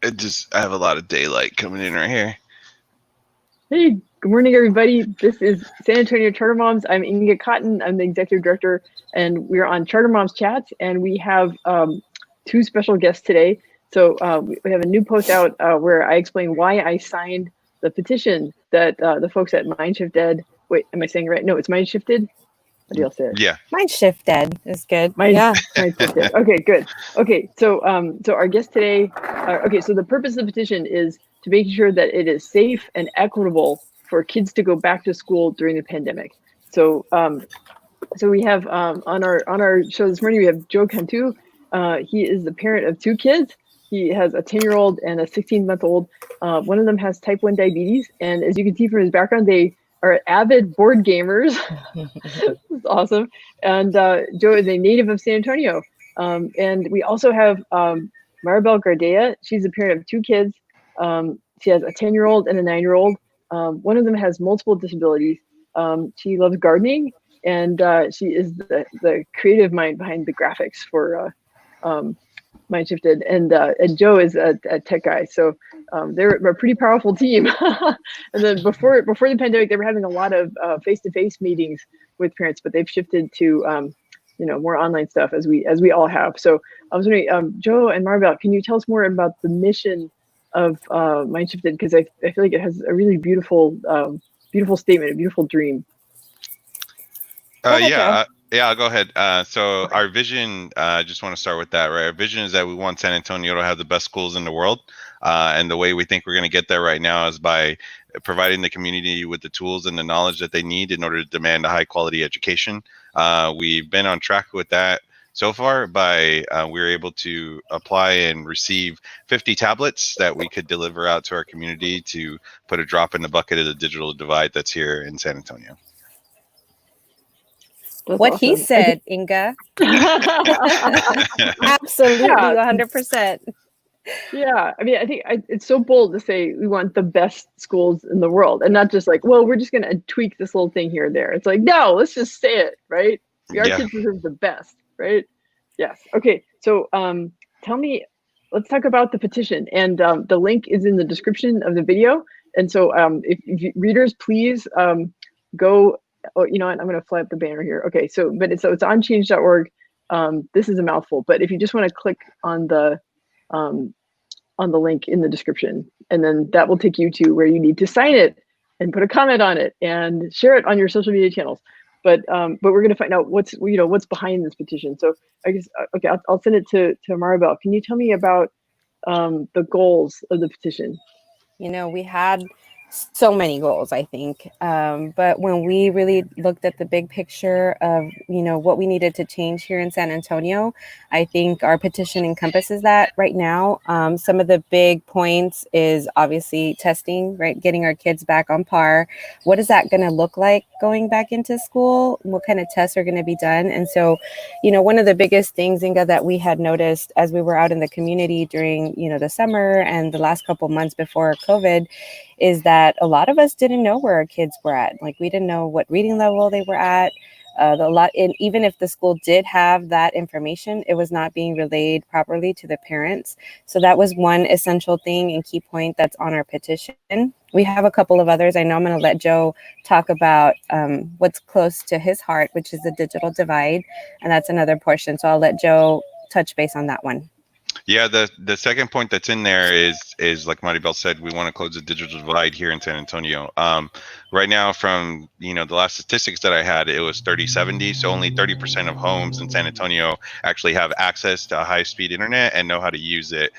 I have a lot of daylight coming in right here. Hey, good morning, everybody. This is San Antonio Charter Moms. I'm Inga Cotton. I'm the executive director, and we're on Charter Moms Chats, and we have two special guests today. So we have a new post out where I explain why I signed the petition that the folks at Mindshift. Wait, am I saying it right? No, it's Mindshifted. What do y'all say? Yeah. Mindshifted is good. Mindshifted. Okay, good. Okay, so so our guest today. So the purpose of the petition is to make sure that it is safe and equitable for kids to go back to school during the pandemic. So so we have on our show this morning we have Joe Cantu. He is the parent of two kids. He has a 10-year-old and a 16-month-old. One of them has type 1 diabetes, and as you can see from his background, they are avid board gamers. It's awesome. And Joe is a native of San Antonio. And we also have Maribel Gardea. She's a parent of two kids. She has a 10-year-old and a 9-year-old. One of them has multiple disabilities. She loves gardening, and she is the creative mind behind the graphics for Mindshifted. And Joe is a tech guy. So they're a pretty powerful team. And then before the pandemic, they were having a lot of face-to-face meetings with parents, but they've shifted to more online stuff as we all have. So I was wondering, Joe and Maribel, can you tell us more about the mission of Mindshifted? Because I feel like it has a really beautiful statement, a beautiful dream. Yeah, I'll go ahead. So our vision, I just want to start with that, right? Our vision is that we want San Antonio to have the best schools in the world. And the way we think we're going to get there right now is by providing the community with the tools and the knowledge that they need in order to demand a high quality education. We've been on track with that so far by we were able to apply and receive 50 tablets that we could deliver out to our community to put a drop in the bucket of the digital divide that's here in San Antonio. That's what awesome. He said, Inga. Absolutely, 100%. Yeah, I mean, I think it's so bold to say we want the best schools in the world, and not just like, well, we're just going to tweak this little thing here and there. It's like, no, let's just say it, right? Our kids deserve the best, right? Yes. Okay. So, tell me, let's talk about the petition, and the link is in the description of the video. And so, if readers, please go. Oh, you know what? I'm going to fly up the banner here. Okay. So it's on change.org. This is a mouthful, but if you just want to click on the link in the description, and then that will take you to where you need to sign it and put a comment on it and share it on your social media channels. But we're going to find out what's behind this petition. So I guess, okay, I'll send it to Maribel. Can you tell me about the goals of the petition? We had so many goals, I think. But when we really looked at the big picture of, what we needed to change here in San Antonio, I think our petition encompasses that right now. Some of the big points is obviously testing, right? Getting our kids back on par. What is that going to look like going back into school? What kind of tests are going to be done? And so, one of the biggest things, Inga, that we had noticed as we were out in the community during, the summer and the last couple months before COVID is that a lot of us didn't know where our kids were at. Like, we didn't know what reading level they were at. And even if the school did have that information, it was not being relayed properly to the parents. So that was one essential thing and key point that's on our petition. We have a couple of others. I know I'm going to let Joe talk about what's close to his heart, which is the digital divide. And that's another portion. So I'll let Joe touch base on that one. Yeah, the second point that's in there is like Maribel said, we want to close the digital divide here in San Antonio. Right now, from the last statistics that I had, it was 30-70. So only 30% of homes in San Antonio actually have access to high-speed internet and know how to use it.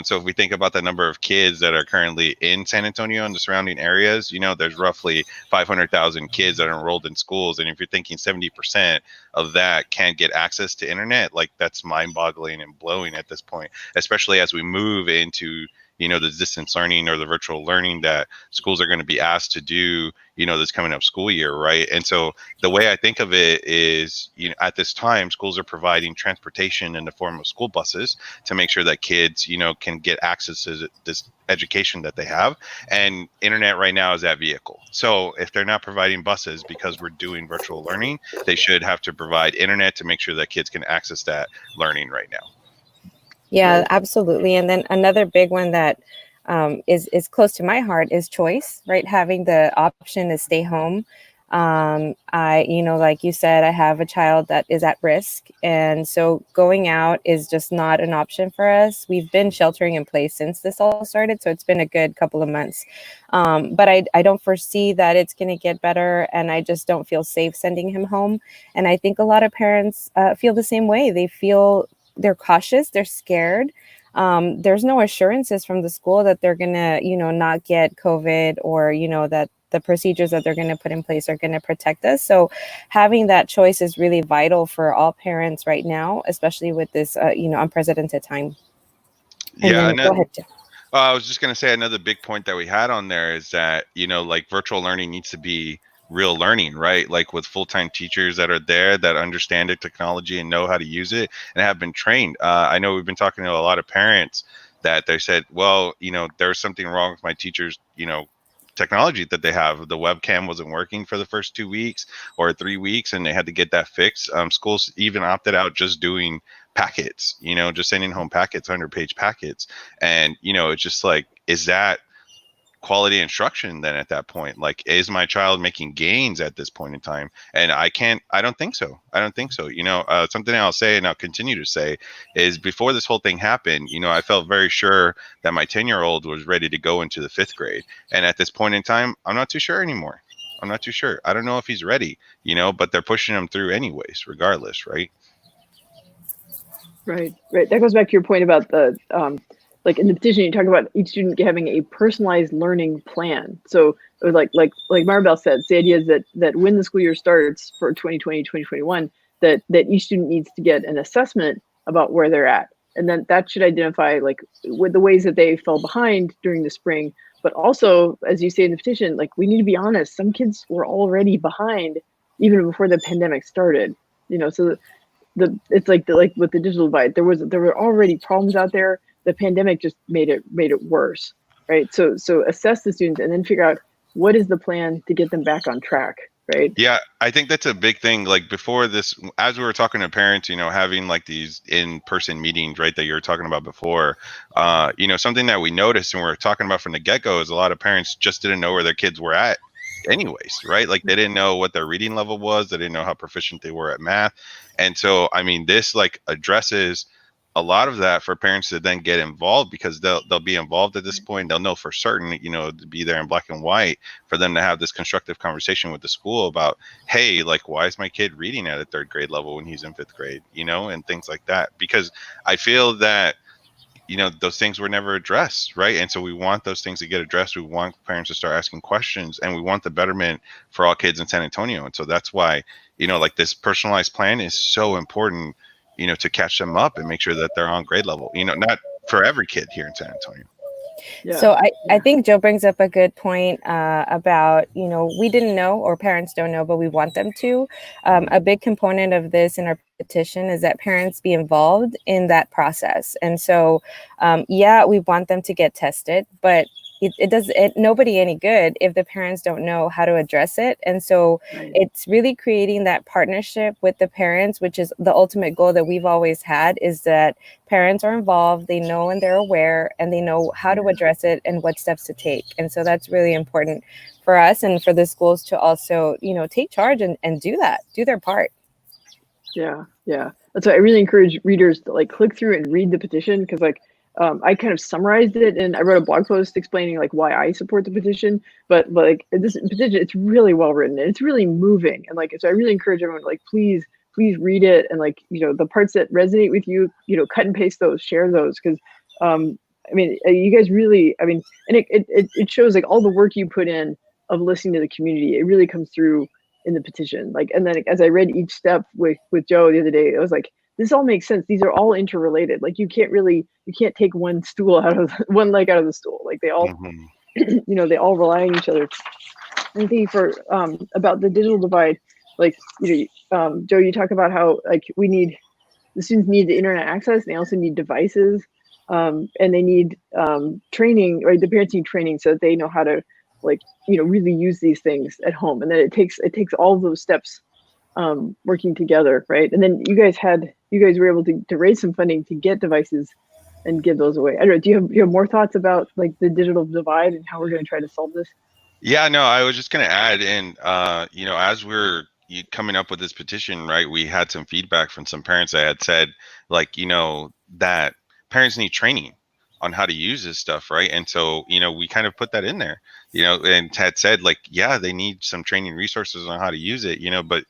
So if we think about the number of kids that are currently in San Antonio and the surrounding areas, there's roughly 500,000 kids that are enrolled in schools. And if you're thinking 70% of that can't get access to internet, like, that's mind-boggling and blowing at this point, especially as we move into the distance learning or the virtual learning that schools are going to be asked to do, this coming up school year, right? And so the way I think of it is, at this time, schools are providing transportation in the form of school buses to make sure that kids, can get access to this education that they have. And internet right now is that vehicle. So if they're not providing buses because we're doing virtual learning, they should have to provide internet to make sure that kids can access that learning right now. Yeah, Right. absolutely. And then another big one that is close to my heart is choice, right? Having the option to stay home. Like you said, I have a child that is at risk, and so going out is just not an option for us. We've been sheltering in place since this all started, so it's been a good couple of months. But I don't foresee that it's going to get better, and I just don't feel safe sending him home. And I think a lot of parents feel the same way. They're cautious, they're scared. There's no assurances from the school that they're gonna, not get COVID, or, that the procedures that they're going to put in place are going to protect us. So having that choice is really vital for all parents right now, especially with this, unprecedented time. And Yeah, then and go ahead, Jeff. I was just going to say another big point that we had on there is that, like virtual learning needs to be real learning, right? Like with full-time teachers that are there that understand the technology and know how to use it and have been trained. I know we've been talking to a lot of parents that they said, well, there's something wrong with my teacher's, technology that they have. The webcam wasn't working for the first 2 weeks or 3 weeks, and they had to get that fixed. Schools even opted out just doing packets, just sending home packets, 100-page packets. And, it's just like, is that quality instruction then at that point? Like, is my child making gains at this point in time? And I don't think so. Something I'll say and I'll continue to say is, before this whole thing happened, I felt very sure that my 10-year-old was ready to go into the 5th grade. And at this point in time, I'm not too sure anymore. I'm not too sure. I don't know if he's ready, but they're pushing him through anyways, regardless, right? Right. That goes back to your point about the like in the petition, you talk about each student having a personalized learning plan. So it was like Maribel said, the idea is that when the school year starts for 2020, 2021, that each student needs to get an assessment about where they're at. And then that should identify like with the ways that they fell behind during the spring. But also, as you say in the petition, like we need to be honest, some kids were already behind even before the pandemic started. So it's like with the digital divide, there were already problems out there. The pandemic just made it worse, right? So assess the students and then figure out what is the plan to get them back on track, right? Yeah, I think that's a big thing. Like before this, as we were talking to parents, having like these in-person meetings, right, that you were talking about before, something that we noticed and we were talking about from the get-go is a lot of parents just didn't know where their kids were at anyways, right? Like they didn't know what their reading level was. They didn't know how proficient they were at math. And so, I mean, this like addresses a lot of that for parents to then get involved, because they'll be involved at this point. They'll know for certain, to be there in black and white for them to have this constructive conversation with the school about, hey, like, why is my kid reading at a 3rd grade level when he's in 5th grade, and things like that. Because I feel that, those things were never addressed, right? And so we want those things to get addressed. We want parents to start asking questions, and we want the betterment for all kids in San Antonio. And so that's why, like this personalized plan is so important, to catch them up and make sure that they're on grade level, not for every kid here in San Antonio. Yeah. So I think Joe brings up a good point about, we didn't know, or parents don't know, but we want them to. A big component of this in our petition is that parents be involved in that process. And so, we want them to get tested, but it does nobody any good if the parents don't know how to address it. And so it's really creating that partnership with the parents, which is the ultimate goal that we've always had, is that parents are involved, they know and they're aware, and they know how to address it and what steps to take. And so that's really important for us and for the schools to also, take charge and do their part. Yeah. That's why I really encourage readers to like click through and read the petition, because I kind of summarized it and I wrote a blog post explaining like why I support the petition, but like this petition, it's really well written and it's really moving. And like, so I really encourage everyone to like, please read it. And like, the parts that resonate with you, cut and paste those, share those. Cause I mean, you guys really, I mean, and it shows like all the work you put in of listening to the community. It really comes through in the petition. Like, and then as I read each step with Joe the other day, it was like, this all makes sense. These are all interrelated. Like you can't take one leg out of the stool. Like they all, they all rely on each other. And I think for about the digital divide, like Joe, you talk about how like the students need the internet access. And they also need devices, and they need training, or the parents need training so that they know how to like really use these things at home. And then it takes all of those steps working together, right? And then you guys were able to raise some funding to get devices and give those away. I don't know. Do you have more thoughts about like the digital divide and how we're going to try to solve this? Yeah, no, I was just going to add in, as we're coming up with this petition, right, we had some feedback from some parents that had said, like, that parents need training on how to use this stuff, right? And so, we kind of put that in there, and had said, like, yeah, they need some training resources on how to use it, but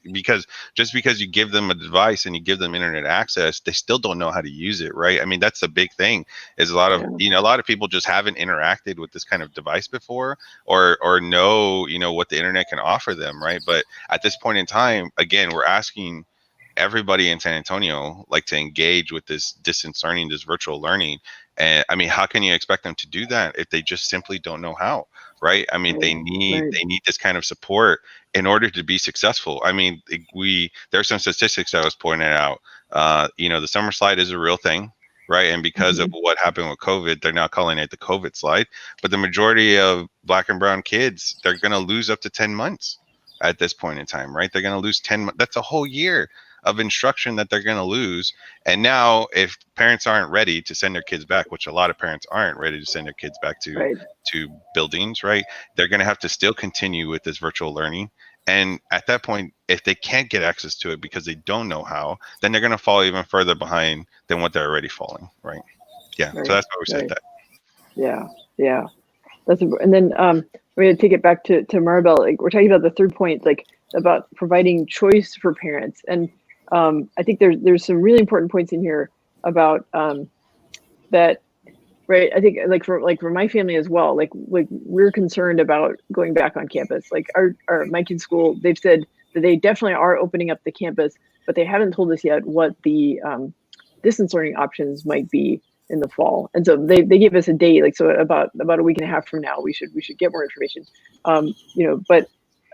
just because you give them a device and you give them internet access, they still don't know how to use it, right? I mean, that's the big thing is a lot of people just haven't interacted with this kind of device before or know what the internet can offer them, right? But at this point in time, again, we're asking everybody in San Antonio like to engage with this distance learning, this virtual learning. And I mean, how can you expect them to do that if they just simply don't know how, right? I mean, they need this kind of support in order to be successful. I mean, there's some statistics that was pointed out. The summer slide is a real thing, right? And because of what happened with COVID, they're now calling it the COVID slide. But the majority of Black and brown kids, they're going to lose up to 10 months at this point in time, right? They're going to lose 10 months. That's a whole year of instruction that they're going to lose. And now if parents aren't ready to send their kids back, which a lot of parents aren't ready to send their kids back to buildings, right? They're going to have to still continue with this virtual learning. And at that point, if they can't get access to it because they don't know how, then they're going to fall even further behind than what they're already falling, right? Yeah. So that's why we said that. Yeah. And then we're going to take it back to Maribel. Like, we're talking about the third point, like about providing choice for parents. And I think there's some really important points in here about that, right? I think for my family as well, like we're concerned about going back on campus. Like my kids' school, they've said that they definitely are opening up the campus, but they haven't told us yet what the distance learning options might be in the fall. And so they gave us a date, like, so about a week and a half from now, we should get more information. But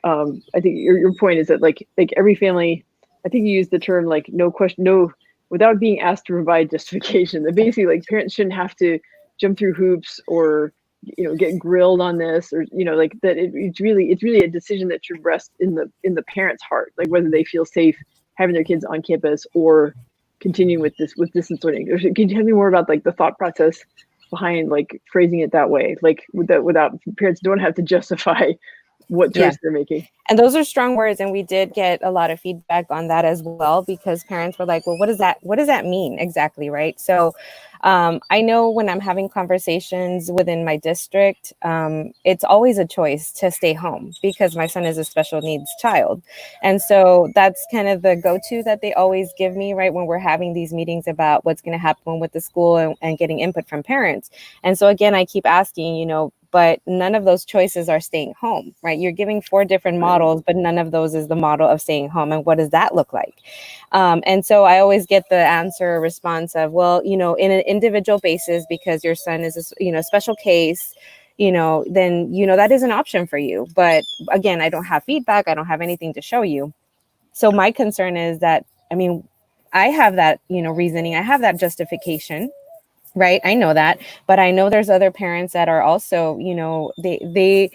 I think your point is that like every family, I think you used the term like without being asked to provide justification, that basically like parents shouldn't have to jump through hoops or get grilled on this, or like that it's really a decision that should rest in the parent's heart, like whether they feel safe having their kids on campus or continuing with distance learning. Can you tell me more about like the thought process behind like phrasing it that way, like without parents don't have to justify what choice they're making? And those are strong words, and we did get a lot of feedback on that as well, because parents were like, well, what does that mean exactly, right? So I know when I'm having conversations within my district, it's always a choice to stay home because my son is a special needs child. And so that's kind of the go-to that they always give me, right, when we're having these meetings about what's going to happen with the school and getting input from parents. And so again, I keep asking, but none of those choices are staying home, right? You're giving 4 different models, but none of those is the model of staying home. And what does that look like? And so I always get the answer or response of, well, in an individual basis, because your son is a special case, then, that is an option for you. But again, I don't have feedback. I don't have anything to show you. So my concern is that, I have that, reasoning. I have that justification. Right. I know that. But I know there's other parents that are also, they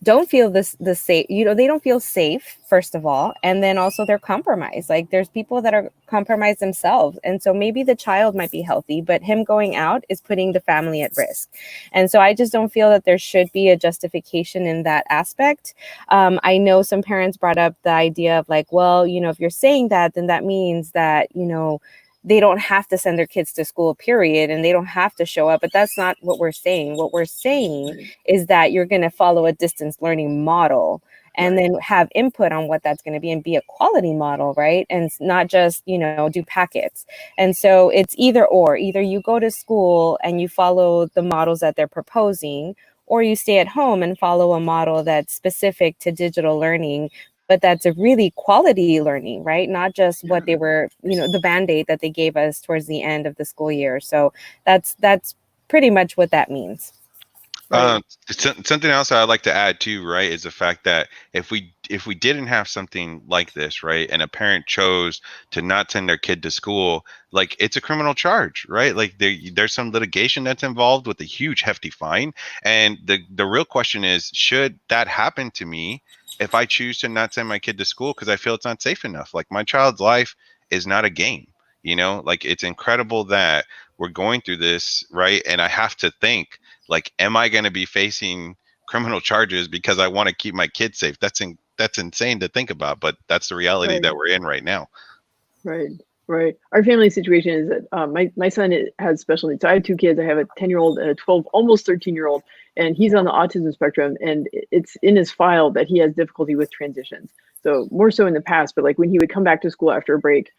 don't feel the safe, they don't feel safe, first of all. And then also they're compromised. Like there's people that are compromised themselves. And so maybe the child might be healthy, but him going out is putting the family at risk. And so I just don't feel that there should be a justification in that aspect. I know some parents brought up the idea of like, well, if you're saying that, then that means that, they don't have to send their kids to school, period, and they don't have to show up. But that's not what we're saying. What we're saying is that you're going to follow a distance learning model and then have input on what that's going to be and be a quality model, right? And not just, do packets. And so it's either or. Either you go to school and you follow the models that they're proposing, or you stay at home and follow a model that's specific to digital learning, but that's a really quality learning, right? Not just what they were, the Band-Aid that they gave us towards the end of the school year. So that's pretty much what that means. Something else I'd like to add too, right, is the fact that if we didn't have something like this, right, and a parent chose to not send their kid to school, like it's a criminal charge, right? Like there's some litigation that's involved with a huge hefty fine. And the real question is, should that happen to me if I choose to not send my kid to school because I feel it's not safe enough? Like my child's life is not a game. You know, like, it's incredible that we're going through this, right? And I have to think, like, am I going to be facing criminal charges because I want to keep my kids safe? That's insane to think about, but that's the reality that we're in right now. Right, right. Our family situation is that my son has special needs. So I have two kids. I have a 10-year-old and a 12, almost 13-year-old, and he's on the autism spectrum. And it's in his file that he has difficulty with transitions. So more so in the past, but like when he would come back to school after a break,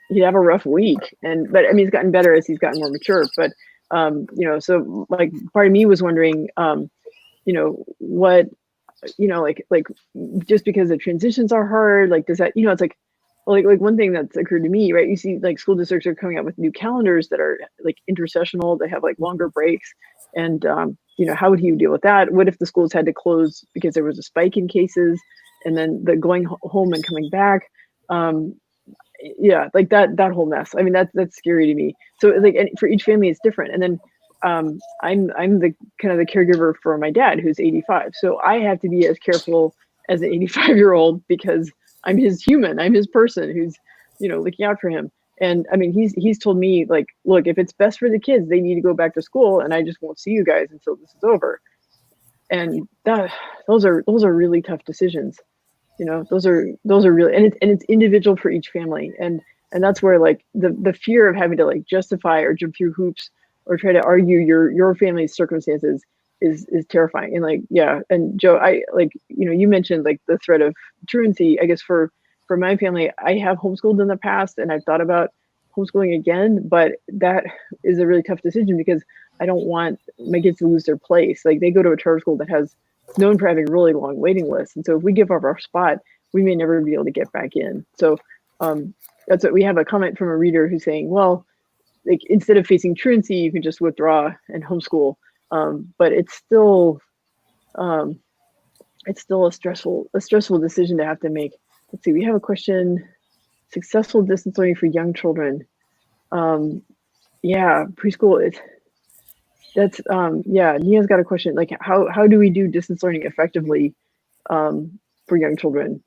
he'd have a rough week. But I mean, he's gotten better as he's gotten more mature. But you know, so like part of me was wondering, you know, what, you know, like just because the transitions are hard, like does that, you know, it's like one thing that's occurred to me, right? You see like school districts are coming out with new calendars that are like intersessional, they have like longer breaks. And, you know, how would he deal with that? What if the schools had to close because there was a spike in cases and then the going home and coming back? Yeah, like that whole mess. I mean, that's scary to me. So like, and for each family, it's different. And then I'm the kind of the caregiver for my dad, who's 85. So I have to be as careful as an 85-year-old because I'm his human, I'm his person who's, you know, looking out for him. And I mean, he's told me like, look, if it's best for the kids, they need to go back to school, and I just won't see you guys until this is over. And those are really tough decisions. You know, those are really, and it's individual for each family. And that's where like the fear of having to like justify or jump through hoops or try to argue your family's circumstances is terrifying. And like, yeah. And Joe, I like, you know, you mentioned like the threat of truancy. I guess for my family, I have homeschooled in the past and I've thought about homeschooling again, but that is a really tough decision because I don't want my kids to lose their place. Like they go to a charter school that has known for having really long waiting lists. And so if we give up our spot, we may never be able to get back in. So that's what we have a comment from a reader who's saying, well, like instead of facing truancy, you can just withdraw and homeschool. But it's still a stressful decision to have to make. Let's see, we have a question. Successful distance learning for young children. Yeah, preschool yeah, Nia's got a question. Like how do we do distance learning effectively for young children?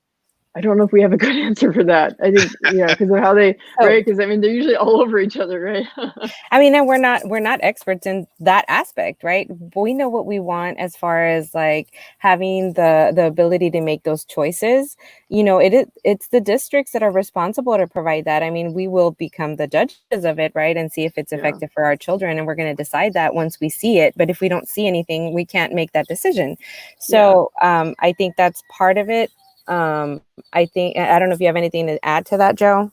I don't know if we have a good answer for that. I think, yeah, because of how they, right? Because I mean, they're usually all over each other, right? I mean, and we're not experts in that aspect, right? We know what we want as far as like having the ability to make those choices. You know, it's the districts that are responsible to provide that. I mean, we will become the judges of it, right? And see if it's effective for our children. And we're going to decide that once we see it. But if we don't see anything, we can't make that decision. So I think that's part of it. I don't know if you have anything to add to that, Joe.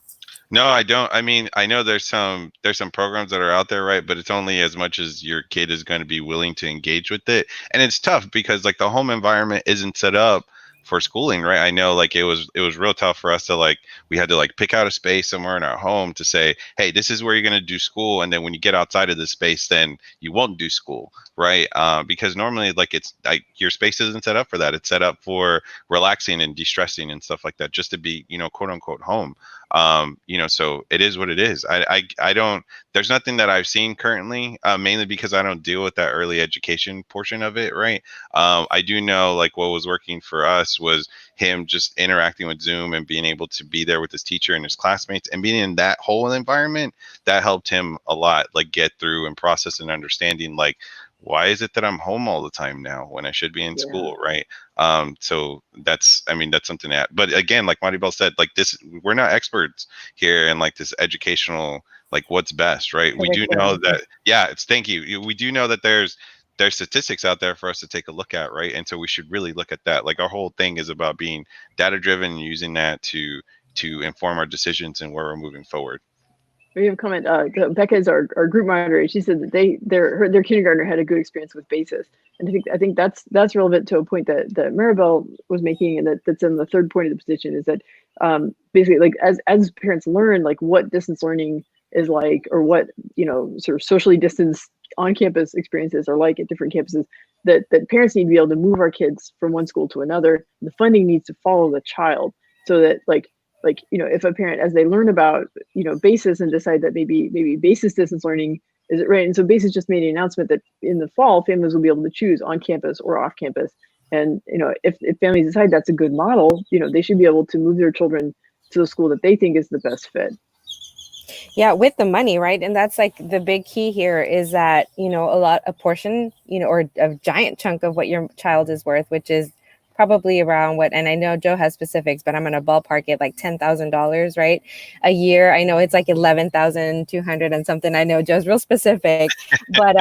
No, I don't. I mean, I know there's some programs that are out there, right? But it's only as much as your kid is going to be willing to engage with it. And it's tough because like the home environment isn't set up for schooling, right? I know like it was real tough for us to like, we had to like pick out a space somewhere in our home to say, hey, this is where you're going to do school. And then when you get outside of this space, then you won't do school, right? Because normally like it's like your space isn't set up for that. It's set up for relaxing and de-stressing and stuff like that, just to be, you know, quote unquote home. You know, so it is what it is. I don't, there's nothing that I've seen currently, mainly because I don't deal with that early education portion of it, right? I do know like what was working for us was him just interacting with Zoom and being able to be there with his teacher and his classmates and being in that whole environment. That helped him a lot, like get through and process and understanding like, why is it that I'm home all the time now when I should be in school, right? So that's something that, but again, like Maribel said, like this, we're not experts here in like this educational, like what's best, right? We do know that, thank you. We do know that there's statistics out there for us to take a look at, right? And so we should really look at that. Like our whole thing is about being data driven and using that to inform our decisions and where we're moving forward. We have a comment. Becca is our group moderator. She said that their kindergartner had a good experience with BASIS, and I think that's relevant to a point that Maribel was making, and that's in the third point of the petition, is that basically like as parents learn like what distance learning is like, or what, you know, sort of socially distanced on-campus experiences are like at different campuses, that parents need to be able to move our kids from one school to another. The funding needs to follow the child, so that like, you know, if a parent, as they learn about, you know, BASIS and decide that maybe BASIS distance learning is it right. And so BASIS just made an announcement that in the fall, families will be able to choose on campus or off campus. And, you know, if families decide that's a good model, you know, they should be able to move their children to the school that they think is the best fit. Yeah, with the money, right? And that's like the big key here is that, a portion, or a giant chunk of what your child is worth, which is probably around what, and I know Joe has specifics, but I'm going to ballpark it like $10,000, right? A year. I know it's like 11,200 and something. I know Joe's real specific, but,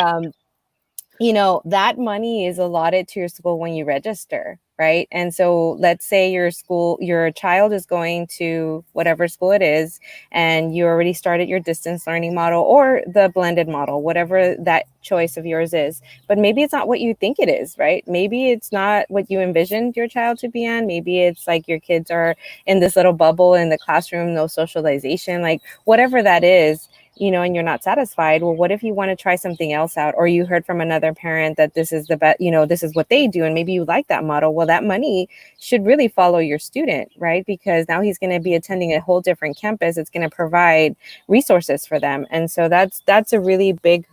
that money is allotted to your school when you register, right? And so let's say your child is going to whatever school it is, and you already started your distance learning model or the blended model, whatever that choice of yours is. But maybe it's not what you think it is, right? Maybe it's not what you envisioned your child to be in. Maybe it's like your kids are in this little bubble in the classroom, no socialization, like whatever that is. And you're not satisfied. Well, what if you want to try something else out? Or you heard from another parent that this is the best, this is what they do, and maybe you like that model. Well, that money should really follow your student, right? Because now he's going to be attending a whole different campus. It's going to provide resources for them. And so that's a really big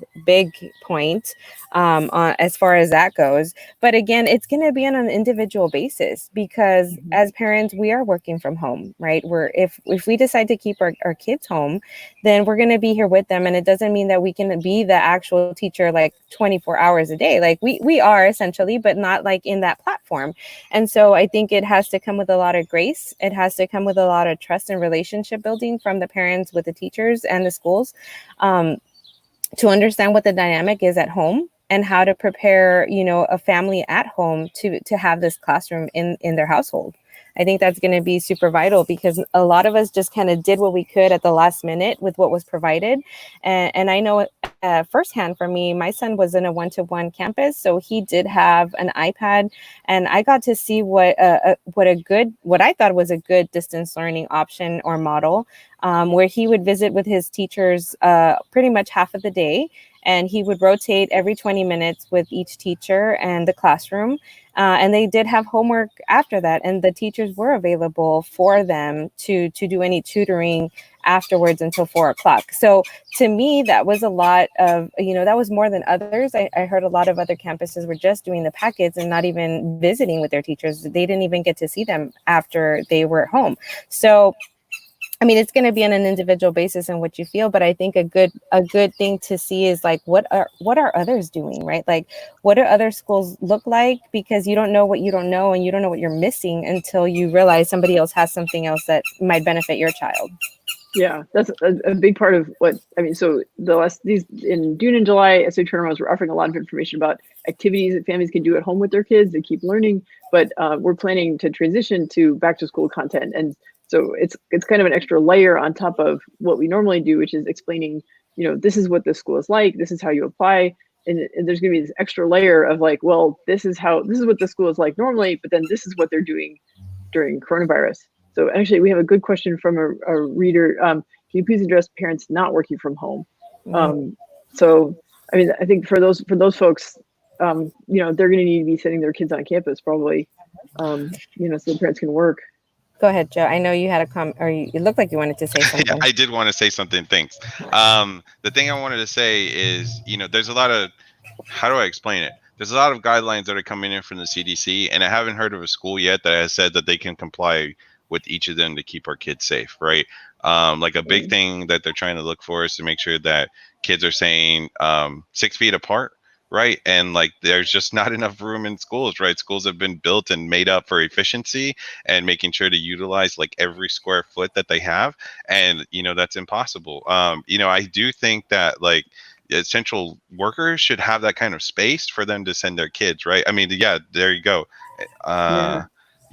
point as far as that goes. But again, it's going to be on an individual basis, because as parents, we are working from home, right? If we decide to keep our kids home, then we're going to be here with them. And it doesn't mean that we can be the actual teacher like 24 hours a day. Like we are essentially, but not like in that platform. And so I think it has to come with a lot of grace. It has to come with a lot of trust and relationship building from the parents with the teachers and the schools, to understand what the dynamic is at home and how to prepare, a family at home to have this classroom in their household. I think that's going to be super vital, because a lot of us just kind of did what we could at the last minute with what was provided. And I know firsthand for me, my son was in a one-to-one campus, so he did have an iPad, and I got to see what I thought was a good distance learning option or model, where he would visit with his teachers pretty much half of the day. And he would rotate every 20 minutes with each teacher and the classroom. And they did have homework after that. And the teachers were available for them to do any tutoring afterwards until 4 o'clock. So to me, that was a lot of, that was more than others. I heard a lot of other campuses were just doing the packets and not even visiting with their teachers. They didn't even get to see them after they were at home. So I mean, it's going to be on an individual basis and what you feel, but I think a good thing to see is like, what are others doing, right? Like, what do other schools look like? Because you don't know what you don't know, and you don't know what you're missing until you realize somebody else has something else that might benefit your child. Yeah, that's a big part of what I mean. So these in June and July, SO turnarounds were offering a lot of information about activities that families can do at home with their kids. They keep learning, but we're planning to transition to back to school content, and so it's kind of an extra layer on top of what we normally do, which is explaining, this is what the school is like, this is how you apply, and there's going to be this extra layer of like, well, this is what the school is like normally, but then this is what they're doing during coronavirus. So actually, we have a good question from a reader. Can you please address parents not working from home? So I mean, I think for those folks, they're going to need to be sending their kids on campus probably, so the parents can work. Go ahead, Joe. I know you had a comment, or it looked like you wanted to say something. Yeah, I did want to say something. Thanks. The thing I wanted to say is, there's a lot of, how do I explain it? There's a lot of guidelines that are coming in from the CDC, and I haven't heard of a school yet that has said that they can comply with each of them to keep our kids safe, right? Like a big thing that they're trying to look for is to make sure that kids are staying 6 feet apart, right? And like, there's just not enough room in schools, right? Schools have been built and made up for efficiency and making sure to utilize like every square foot that they have. And, that's impossible. I do think that like essential workers should have that kind of space for them to send their kids, right? I mean, yeah, there you go.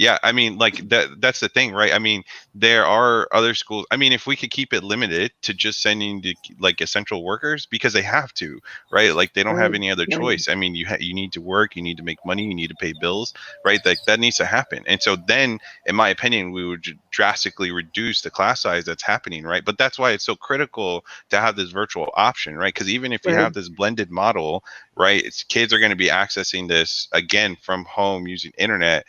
Yeah, I mean, like that's the thing, right? I mean, there are other schools. I mean, if we could keep it limited to just sending the like essential workers, because they have to, right? Like they don't have any other choice. I mean, you need to work, you need to make money, you need to pay bills, right? Like that needs to happen. And so then, in my opinion, we would drastically reduce the class size that's happening, right? But that's why it's so critical to have this virtual option, right? Because even if you have this blended model, right, kids are going to be accessing this again from home using internet.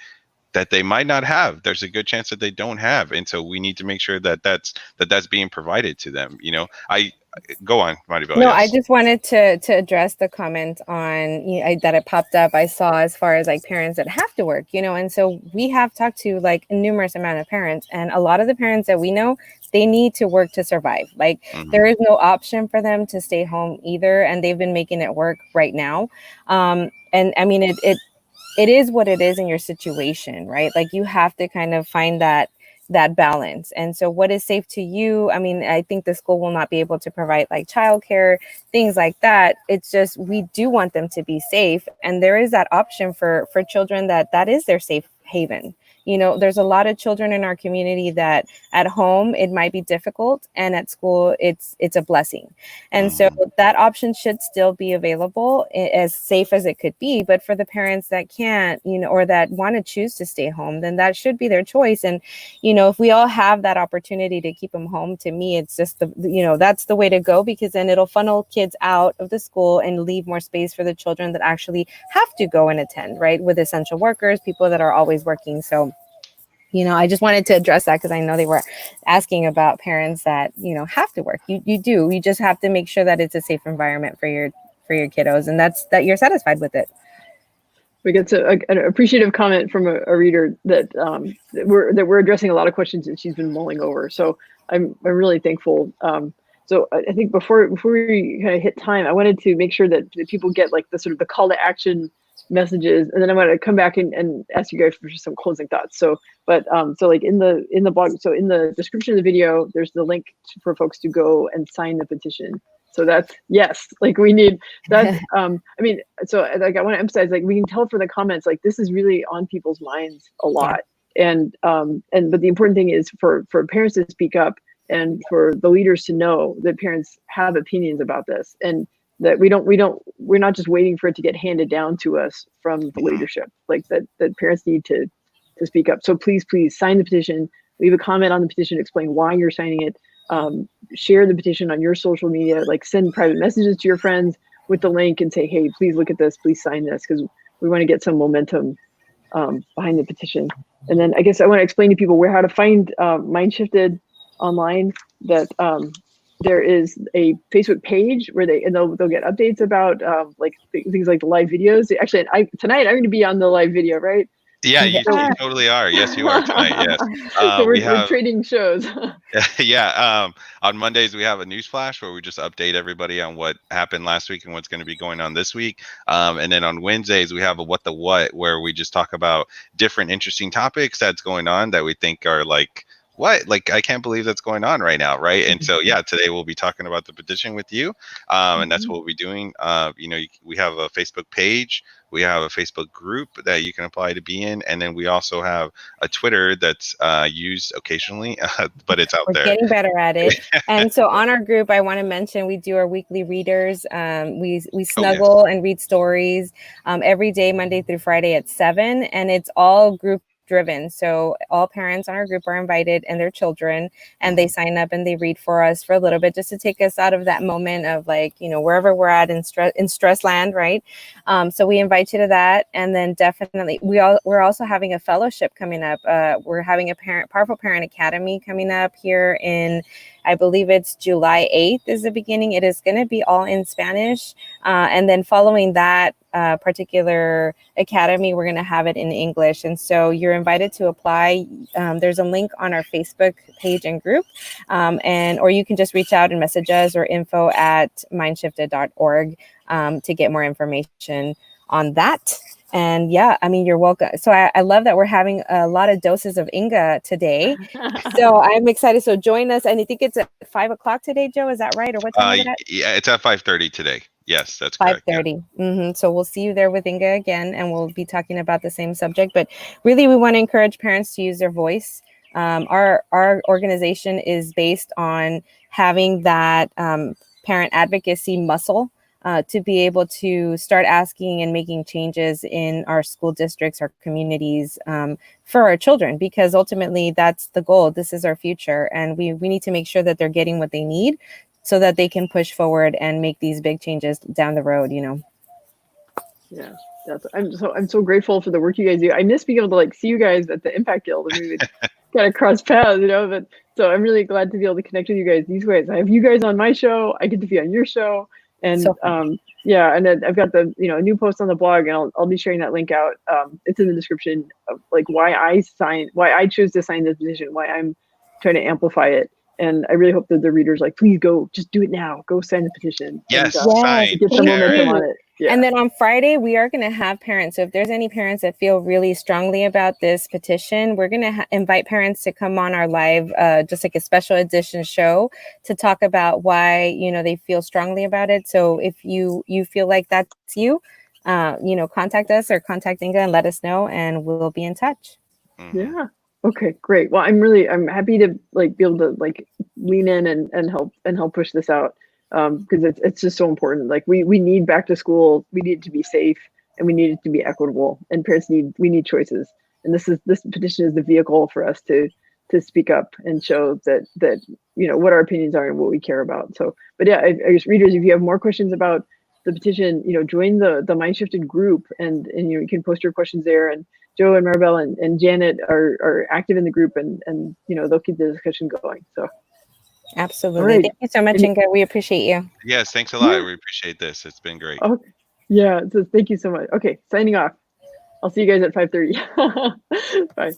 that they might not have. There's a good chance that they don't have, and so we need to make sure that that's being provided to them. I go on, Maribel. No, Yes. I just wanted to address the comment on that it popped up. I saw as far as like parents that have to work, and so we have talked to like a numerous amount of parents, and a lot of the parents that we know, they need to work to survive. Like there is no option for them to stay home either, and they've been making it work right now. And I mean, it is what it is in your situation, right? Like you have to kind of find that balance. And so what is safe to you? I mean, I think the school will not be able to provide like childcare, things like that. It's just, we do want them to be safe. And there is that option for children that is their safe haven. There's a lot of children in our community that at home it might be difficult, and at school it's a blessing. And so that option should still be available, as safe as it could be. But for the parents that can't, or that want to choose to stay home, then that should be their choice. And if we all have that opportunity to keep them home, to me it's just that's the way to go, because then it'll funnel kids out of the school and leave more space for the children that actually have to go and attend, right, with essential workers, people that are always working. So I just wanted to address that, because I know they were asking about parents that, have to work. You just have to make sure that it's a safe environment for your kiddos, and that you're satisfied with it. We get an appreciative comment from a reader that we're addressing a lot of questions that she's been mulling over. So I'm really thankful. So I think before we kind of hit time, I wanted to make sure that people get like the sort of the call to action messages, and then I'm going to come back and ask you guys for some closing thoughts. So like in the blog, so in the description of the video, there's the link for folks to go and sign the petition. So that's, yes, like we need that. I mean, so like I want to emphasize, like we can tell from the comments, like this is really on people's minds a lot. And but the important thing is for parents to speak up, and for the leaders to know that parents have opinions about this, and that we're not just waiting for it to get handed down to us from the leadership, like that parents need to speak up. So please sign the petition, leave a comment on the petition, explain why you're signing it, share the petition on your social media, like send private messages to your friends with the link and say, hey, please look at this, please sign this, because we want to get some momentum behind the petition. And then I guess I want to explain to people how to find Mindshifted online, that there is a Facebook page where they'll get updates about like things like the live videos. Actually, tonight I'm going to be on the live video, right? Yeah, you totally are. Yes, you are tonight. Yes. So we're trading shows. Yeah. On Mondays we have a news flash where we just update everybody on what happened last week and what's going to be going on this week. And then on Wednesdays we have a what where we just talk about different interesting topics that's going on that we think are like, what? Like, I can't believe that's going on right now, right? And so, yeah, today we'll be talking about the petition with you, and that's what we'll be doing. We have a Facebook page, we have a Facebook group that you can apply to be in, and then we also have a Twitter that's used occasionally, but it's out there. We're getting better at it. And so on our group, I want to mention we do our weekly readers. We snuggle and read stories every day, Monday through Friday at 7, and it's all group driven. So all parents on our group are invited, and their children, and they sign up and they read for us for a little bit, just to take us out of that moment of like, wherever we're at in stress land, right? So we invite you to that. And then definitely we're also having a fellowship coming up. We're having a Powerful Parent Academy coming up here in, I believe it's July 8th is the beginning. It is going to be all in Spanish. And then following that particular academy, we're going to have it in English. And so you're invited to apply. There's a link on our Facebook page and group. Or you can just reach out and message us, or info@mindshifted.org to get more information on that. And yeah, I mean, you're welcome. So I love that we're having a lot of doses of Inga today. So I'm excited. So join us. And I think it's at 5:00 today, Joe. Is that right? Or what time is it at? Yeah, it's at 5:30 today. Yes, that's correct. 5:30. Yeah. So we'll see you there with Inga again, and we'll be talking about the same subject. But really, we want to encourage parents to use their voice. Our organization is based on having that parent advocacy muscle. To be able to start asking and making changes in our school districts, our communities, for our children, because ultimately that's the goal. This is our future, and we need to make sure that they're getting what they need so that they can push forward and make these big changes down the road, Yeah, I'm so grateful for the work you guys do. I miss being able to like see you guys at the Impact Guild and we would kind of cross paths, but so I'm really glad to be able to connect with you guys these ways. I have you guys on my show. I get to be on your show, and So yeah, and then I've got the a new post on the blog, and I'll be sharing that link out. It's in the description of like why I choose to sign this petition, why I'm trying to amplify it. And I really hope that the readers like, please go, just do it now. Go sign the petition. Yes, and, sign, get some share momentum it. on it. Yeah. And then on Friday, we are going to have parents. So if there's any parents that feel really strongly about this petition, we're going to invite parents to come on our live, just like a special edition show to talk about why, they feel strongly about it. So if you feel like that's you, contact us or contact Inga and let us know, and we'll be in touch. Mm-hmm. Yeah. Okay, great. Well, I'm happy to like be able to like lean in and help push this out. Because it's just so important. Like we need back to school, we need it to be safe, and we need it to be equitable. And parents we need choices. And this petition is the vehicle for us to speak up and show that what our opinions are and what we care about. So, but yeah, I guess readers, if you have more questions about the petition, join the Mindshifted group, and you can post your questions there. And Joe and Maribel and Janet are active in the group, and they'll keep the discussion going. So. Absolutely. Right. Thank you so much, Inga. We appreciate you. Yes, thanks a lot. Yeah. We appreciate this. It's been great. Okay. Yeah. So thank you so much. Okay. Signing off. I'll see you guys at 5:30. Bye.